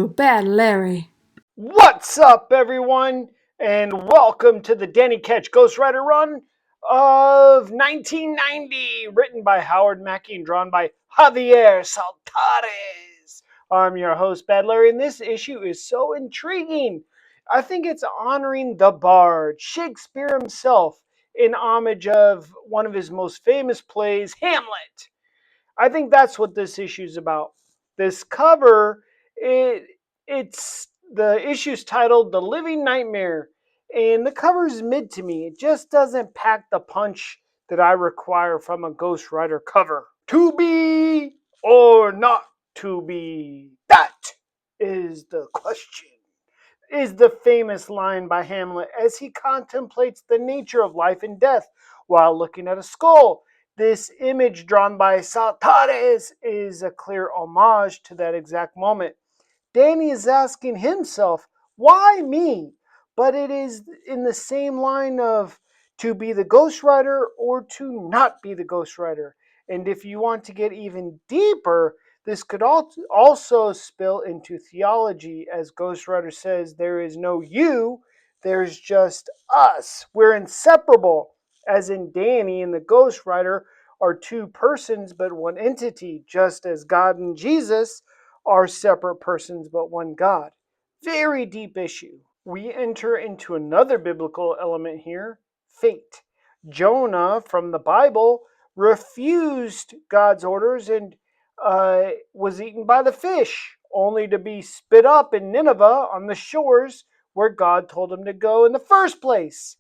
to Bad Larry. What's up, everyone, and welcome to the Danny Ketch Ghost Rider run of 1990, written by Howard Mackey and drawn by H.E.A.R.T. I'm your host, Bad Larry, and this issue is so intriguing. I think it's honoring the Bard, Shakespeare himself, in homage of one of his most famous plays, Hamlet. I think that's what this issue is about. This cover, it's the issue's titled "The Living Nightmare," and the cover's mid to me. It just doesn't pack the punch that I require from a Ghost Rider cover. To be or not to be? That is the question. Is the famous line by Hamlet as he contemplates the nature of life and death while looking at a skull. This image drawn by Saltares is a clear homage to that exact moment. Danny is asking himself, why me? But it is in the same line of to be the Ghost Rider or to not be the Ghost Rider. And if you want to get even deeper, this could also spill into theology, as Ghost Rider says, there is no you, there's just us. We're inseparable, as in Danny and the Ghost Rider are two persons but one entity, just as God and Jesus are separate persons but one God. Very deep issue. We enter into another biblical element here, fate. Jonah from the Bible refused God's orders and was eaten by the fish, only to be spit up in Nineveh on the shores where God told him to go in the first place.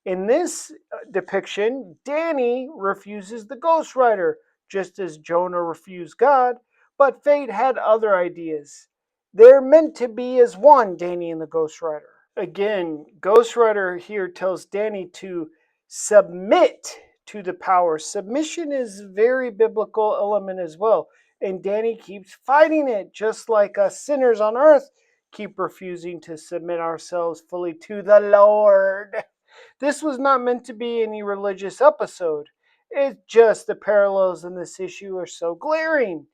In this depiction, Danny refuses the Ghost Rider, just as Jonah refused God, but fate had other ideas. They're meant to be as one, Danny and the Ghost Rider. Again, Ghost Rider here tells Danny to submit to the power. Submission is a very biblical element as well. And Danny keeps fighting it, just like us sinners on earth keep refusing to submit ourselves fully to the Lord. This was not meant to be any religious episode. It's just the parallels in this issue are so glaring.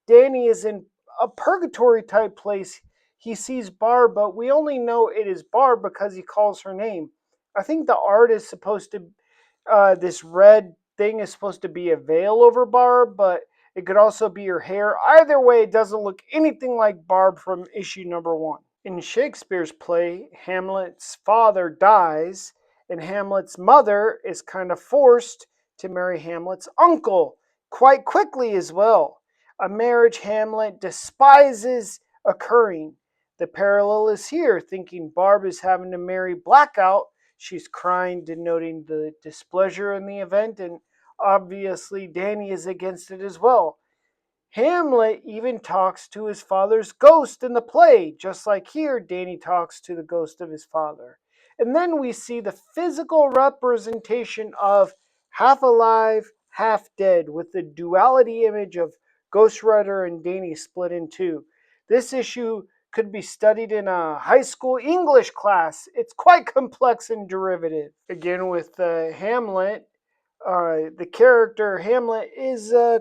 Danny is in a purgatory type place. He sees Barb, but we only know it is Barb because he calls her name. I think the art is supposed to, this red thing is supposed to be a veil over Barb, but it could also be her hair. Either way, it doesn't look anything like Barb from issue number 1. In Shakespeare's play, Hamlet's father dies, and Hamlet's mother is kind of forced to marry Hamlet's uncle quite quickly as well. A marriage Hamlet despises occurring. The parallel is here, thinking Barb is having to marry Blackout. She's crying, denoting the displeasure in the event, and obviously Danny is against it as well. Hamlet even talks to his father's ghost in the play, just like here Danny talks to the ghost of his father. And then we see the physical representation of half alive, half dead, with the duality image of Ghost Rider and Danny split in two. This issue could be studied in a high school English class. It's quite complex and derivative. Again, with Hamlet, the character Hamlet is a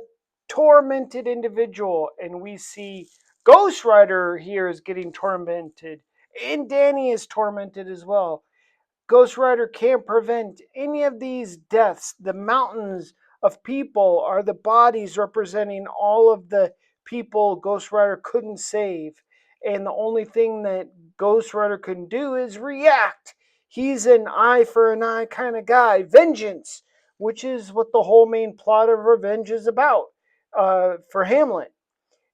tormented individual, and we see Ghost Rider here is getting tormented, and Danny is tormented as well. Ghost Rider can't prevent any of these deaths. The mountains of people are the bodies representing all of the people Ghost Rider couldn't save. And the only thing that Ghost Rider can do is react. He's an eye for an eye kind of guy. Vengeance, which is what the whole main plot of Revenge is about for Hamlet.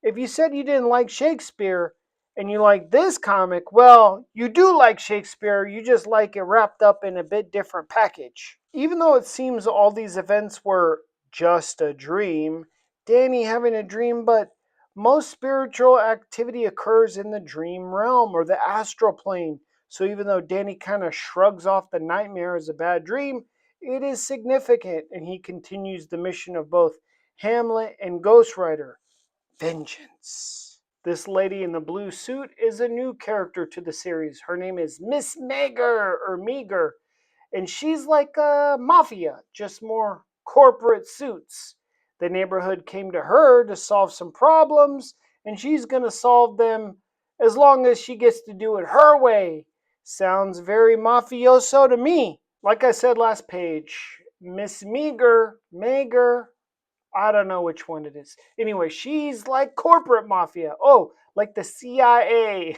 If you said you didn't like Shakespeare and you like this comic, well, you do like Shakespeare, you just like it wrapped up in a bit different package. Even though it seems all these events were just a dream, Danny having a dream, but most spiritual activity occurs in the dream realm or the astral plane. So even though Danny kind of shrugs off the nightmare as a bad dream, it is significant, and he continues the mission of both Hamlet and Ghost Rider. Vengeance. This lady in the blue suit is a new character to the series. Her name is Miss Meager, and she's like a mafia, just more corporate suits. The neighborhood came to her to solve some problems, and she's going to solve them as long as she gets to do it her way. Sounds very mafioso to me. Like I said last page, Miss Meager, I don't know which one it is. Anyway, she's like corporate mafia. Oh, like the CIA.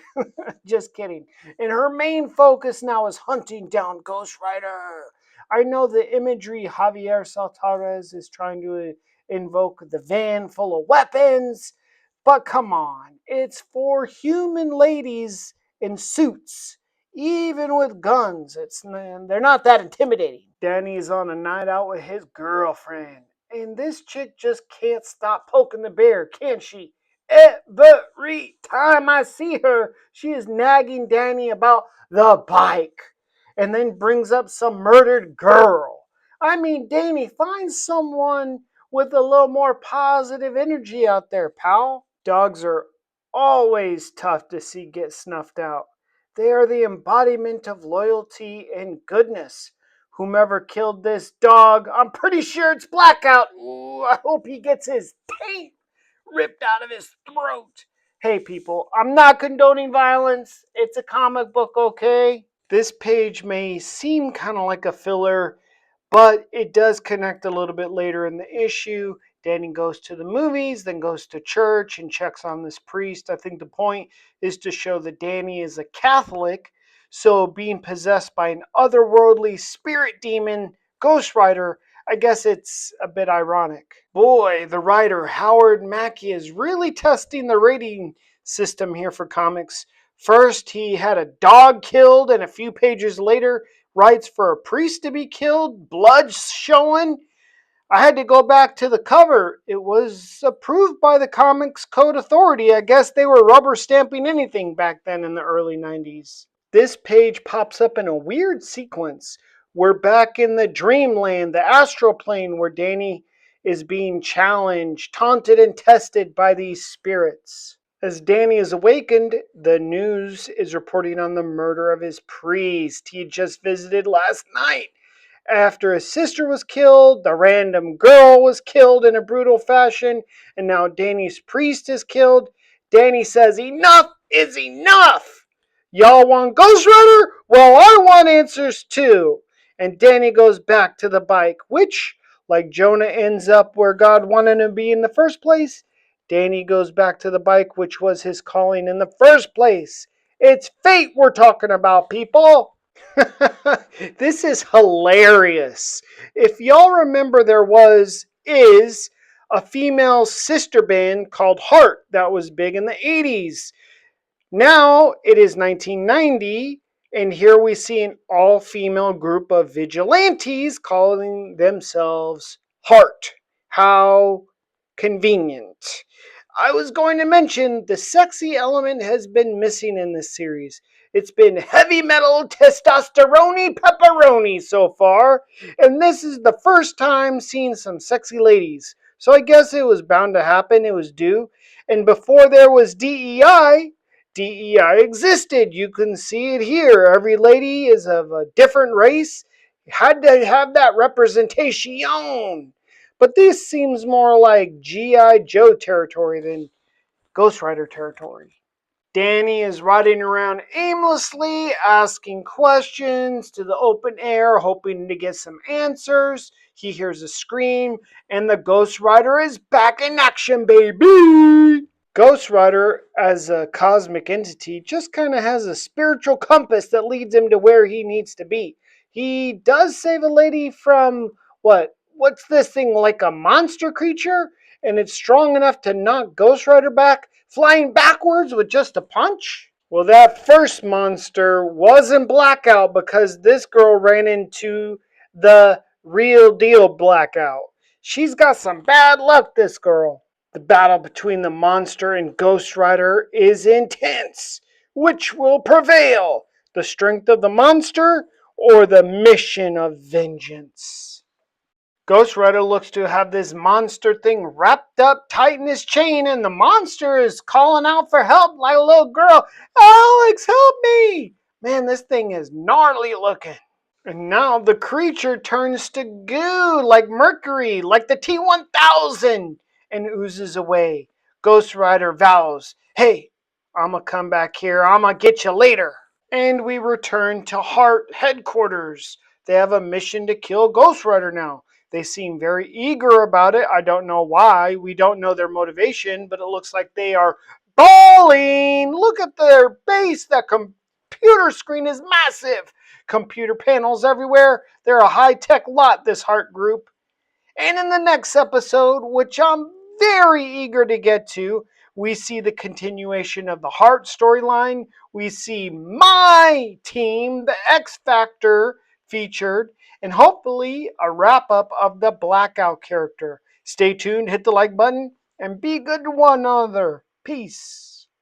Just kidding. And her main focus now is hunting down Ghost Rider. I know the imagery Javier Saltares is trying to invoke the van full of weapons, but come on. It's for human ladies in suits. Even with guns, they're not that intimidating. Danny's on a night out with his girlfriend. And this chick just can't stop poking the bear, can she? Every time I see her, she is nagging Danny about the bike and then brings up some murdered girl. I mean, Danny, find someone with a little more positive energy out there, pal. Dogs are always tough to see get snuffed out. They are the embodiment of loyalty and goodness. Whomever killed this dog, I'm pretty sure it's Blackout. Ooh, I hope he gets his taint ripped out of his throat. Hey, people, I'm not condoning violence. It's a comic book, okay? This page may seem kind of like a filler, but it does connect a little bit later in the issue. Danny goes to the movies, then goes to church and checks on this priest. I think the point is to show that Danny is a Catholic, so being possessed by an otherworldly spirit demon, Ghost Rider, I guess it's a bit ironic. Boy, the writer Howard Mackey is really testing the rating system here for comics. First, he had a dog killed, and a few pages later, writes for a priest to be killed, blood showing. I had to go back to the cover. It was approved by the Comics Code Authority. I guess they were rubber stamping anything back then in the early 90s. This page pops up in a weird sequence. We're back in the dreamland, the astral plane, where Danny is being challenged, taunted, and tested by these spirits. As Danny is awakened, the news is reporting on the murder of his priest he had just visited last night. After his sister was killed, the random girl was killed in a brutal fashion, and now Danny's priest is killed. Danny says, "Enough is enough! Y'all want Ghost Rider? Well, I want answers too." And Danny goes back to the bike, which, like Jonah ends up where God wanted him to be in the first place, Danny goes back to the bike, which was his calling in the first place. It's fate we're talking about, people. This is hilarious. If y'all remember, is a female sister band called H.E.A.R.T that was big in the 80s. Now it is 1990, and here we see an all female group of vigilantes calling themselves H.E.A.R.T. How convenient. I was going to mention the sexy element has been missing in this series. It's been heavy metal testosterone pepperoni so far, and this is the first time seeing some sexy ladies. So I guess it was bound to happen, it was due. And before there was DEI existed. You can see it here. Every lady is of a different race. Had to have that representation. But this seems more like G.I. Joe territory than Ghost Rider territory. Danny is riding around aimlessly, asking questions to the open air, hoping to get some answers. He hears a scream, and the Ghost Rider is back in action, baby! Ghost Rider, as a cosmic entity, just kind of has a spiritual compass that leads him to where he needs to be. He does save a lady from what? What's this thing, like a monster creature? And it's strong enough to knock Ghost Rider back, flying backwards with just a punch? Well, that first monster wasn't Blackout because this girl ran into the real deal Blackout. She's got some bad luck, this girl. The battle between the monster and Ghost Rider is intense. Which will prevail? The strength of the monster or the mission of vengeance? Ghost Rider looks to have this monster thing wrapped up tight in his chain, and the monster is calling out for help like a little girl. "Alex, help me!" Man, this thing is gnarly looking. And now the creature turns to goo like mercury, like the T-1000, and oozes away. Ghost Rider vows, "Hey, I'm going to come back here. I'm going to get you later. And we return to H.E.A.R.T headquarters. They have a mission to kill Ghost Rider now. They seem very eager about it. I don't know why. We don't know their motivation, but it looks like they are bawling. Look at their base. That computer screen is massive. Computer panels everywhere. They're a high-tech lot, this H.E.A.R.T group. And in the next episode, which I'm very eager to get to, we see the continuation of the H.E.A.R.T storyline. We see my team, the X Factor, featured, and hopefully a wrap up of the Blackout character. Stay tuned, hit the like button, and be good to one another. Peace.